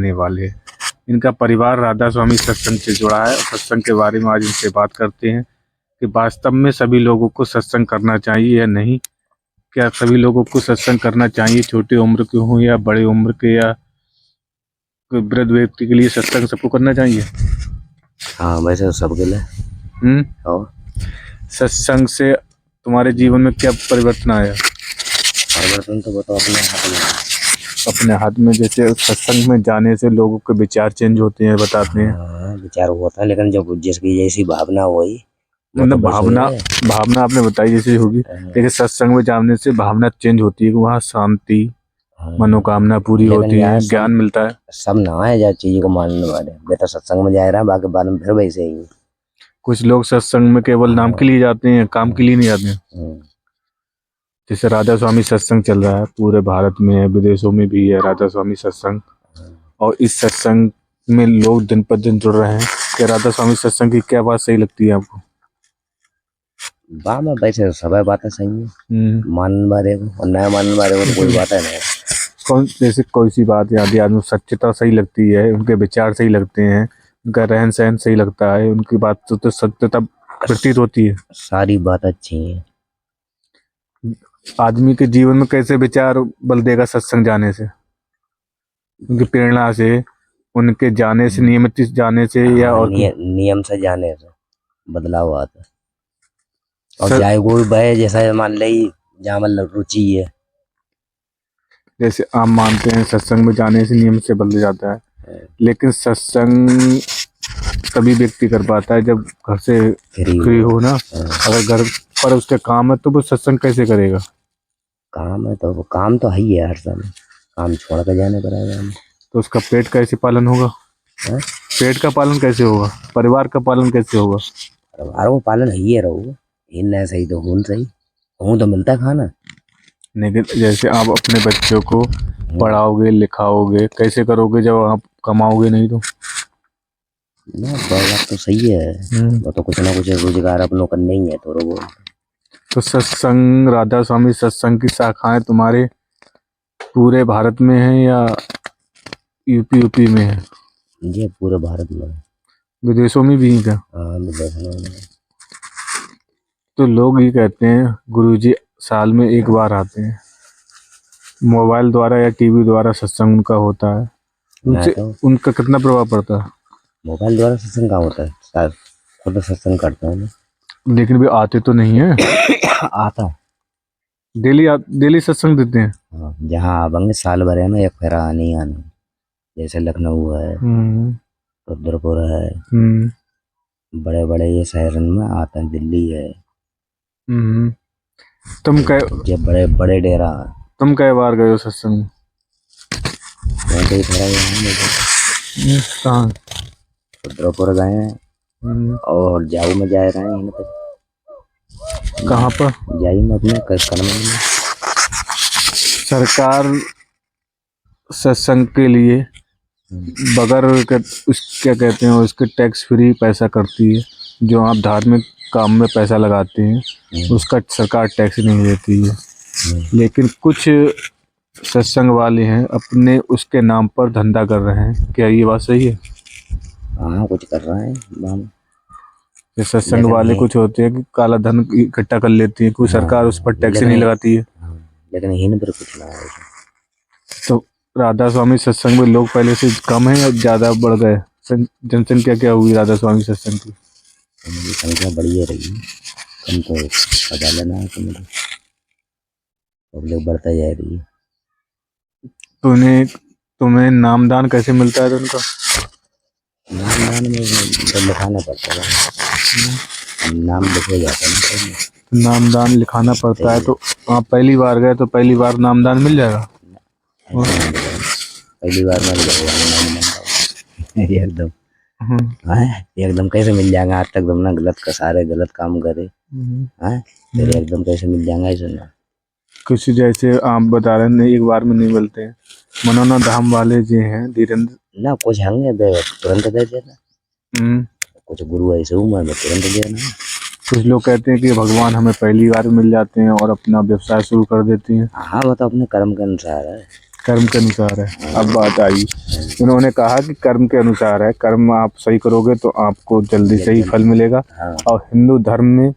रहने वाले हैं। इनका परिवार राधा स्वामी सत्संग से जुड़ा है। सत्संग के बारे में आज इनसे बात करते हैं कि वास्तव में सभी लोगों को सत्संग करना चाहिए या नहीं। क्या सभी लोगों को सत्संग करना चाहिए, छोटी उम्र के हों या बड़े उम्र के, या कोई वृद्ध व्यक्ति के लिए सत्संग सबको करना चाहिए? हाँ, वैसे तो सबके लिए। और सत्संग से तुम्हारे जीवन में क्या परिवर्तन आया? परिवर्तन तो बताओ अपने हाथ में। जैसे सत्संग में जाने से लोगों के विचार चेंज होते हैं, बताते हैं। हाँ, विचार होता है, लेकिन जब जिसकी जैसी भावना हुई मतलब भावना आपने बताई जैसी होगी, लेकिन सत्संग में जाने से भावना चेंज होती है कि वहाँ शांति, मनोकामना पूरी होती है, ज्ञान मिलता है। सब ना है जा चीज को मानने वाले, बेटा सत्संग में जा रहा है, बाकी बाद में फिर वैसे ही। कुछ लोग सत्संग में केवल नाम के लिए जाते हैं, काम के लिए नहीं जाते हैं। जैसे राधा स्वामी सत्संग चल रहा है, पूरे भारत में है, विदेशों में भी है राधा स्वामी सत्संग। और इस सत्संग में लोग दिन पर दिन जुड़ रहे हैं। क्या राधा स्वामी सत्संग की क्या बात सही लगती है आपको? बात में वैसे सब बातें सही है, मानने वाले को और नया मानने वाले को कोई बात है नहीं। कौन जैसे कोई सी बात याद आदमी सच्चता सही लगती है, उनके विचार सही लगते हैं, उनका रहन सहन सही लगता है, उनकी बात तो सत्यता प्रतीत होती है। सारी बात अच्छी है। आदमी के जीवन में कैसे विचार बल देगा सत्संग जाने से? उनकी प्रेरणा से, उनके जाने से, नियमित जाने से, या और नियम से जाने से बदलाव आता है। और चाहे कोई बहे जैसा मान ले जहाँ मतलब रुचि है। जैसे आप मानते हैं सत्संग में जाने से नियम से बदल जाता है, लेकिन सत्संग तभी व्यक्ति कर पाता है जब घर से फ्री हो ना। अगर घर पर उसके काम है तो वो सत्संग कैसे करेगा? काम है तो वो काम तो है ही है, हर समय काम छोड़ कर जाने पड़ेगा। तो उसका पेट कैसे पालन होगा? पेट का पालन कैसे होगा? परिवार का पालन कैसे होगा? परिवार को पालन ही है, रहो इन सही तो हूँ सही हूँ तो मिलता खाना। लेकिन जैसे आप अपने बच्चों को पढ़ाओगे लिखाओगे, कैसे करोगे जब आप कमाओगे नहीं तो? ना बात तो सही है, वो तो कुछ ना कुछ रोजगार अपनों का नहीं है तो वो। तो सत्संग, राधा स्वामी सत्संग की शाखाएं तुम्हारे पूरे भारत में है या यूपी में है? ये पूरे भारत में। विदेशों में भी है क्या? हाँ, विदेशों में। तो लोग ये कहते हैं गुरुजी साल में एक बार आते हैं, मोबाइल द्वारा या टीवी द्वारा सत्संग उनका होता है, उनसे उनका कितना प्रभाव पड़ता है? मोबाइल द्वारा सत्संग कहाँ होता है, खुद सत्संग करते हैं। लेकिन भी आते तो नहीं है। आता डेली सत्संग देते हैं। हाँ, जहाँ आवेंगे साल भर है ना एक फेरा आने ही आना। जैसे लखनऊ है, रुद्रपुर है, बड़े बड़े ये शहर में आते हैं, दिल्ली है। तुम ये बड़े बड़े डेरा। तुम कई बार गए हो सत्संग? कहाँ? रुद्रपुर गए हैं और जाऊ में जा रहे हैं। कहाँ पर? जाई में अपने कर्म में। सरकार सत्संग के लिए बगैर क्या कहते हैं उसके टैक्स फ्री पैसा करती है। जो आप धार्मिक काम में पैसा लगाते हैं उसका सरकार टैक्स नहीं देती है। लेकिन कुछ सत्संग वाले हैं अपने उसके नाम पर धंधा कर रहे हैं। क्या ये बात सही है? हाँ, कुछ कर रहे हैं। सत्संग वाले कुछ होते हैं कि काला धन इकट्ठा कर लेती है, कोई सरकार उस पर टैक्स नहीं लगाती है। लेकिन हिन पर कुछ ना है। तो राधा स्वामी सत्संग में लोग पहले से कम है या ज्यादा बढ़ गए? जनसंख्या क्या हुई राधा स्वामी सत्संग की? संख्या बढ़ी रही, कम तो पता लेना है तो पब्लिक बढ़ता जा रही है। तुम्हें नामदान कैसे मिलता है? तो उनका नामदान में तो लिखाना पड़ता है, नाम लिखे जाते हैं। नामदान लिखाना पड़ता है। तो आप पहली बार गए तो पहली बार नामदान मिल जाएगा? पहली बार एकदम एकदम कैसे मिल जाएगा? आज तक तुमने गलत का सारे गलत काम करे फिर एकदम कैसे मिल जाएगा? ऐसा ना कुछ जैसे आप बता रहे हैं एक बार में नहीं मिलते हैं। मनोना धाम वाले जी हैं धीरेन्द्र ना, कुछ होंगे तुरंत दे देना। कुछ गुरु ऐसे मैं तुरंत दे देना। कुछ लोग कहते हैं कि भगवान हमें पहली बार मिल जाते हैं और अपना व्यवसाय शुरू कर देती हैं। हाँ, वो तो अपने कर्म के अनुसार है। कर्म के अनुसार है। अब बात आई, इन्होंने कहा कि कर्म के अनुसार है, कर्म आप सही करोगे तो आपको जल्दी से ही फल मिलेगा। हाँ। और हिंदू धर्म में,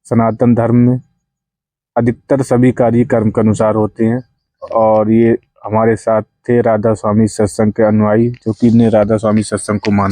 सनातन धर्म में अधिकतर सभी कार्य कर्म के अनुसार होते हैं। और ये हमारे साथ थे राधा स्वामी सत्संग के अनुयायी, जो कि इन्हें राधा स्वामी सत्संग को मान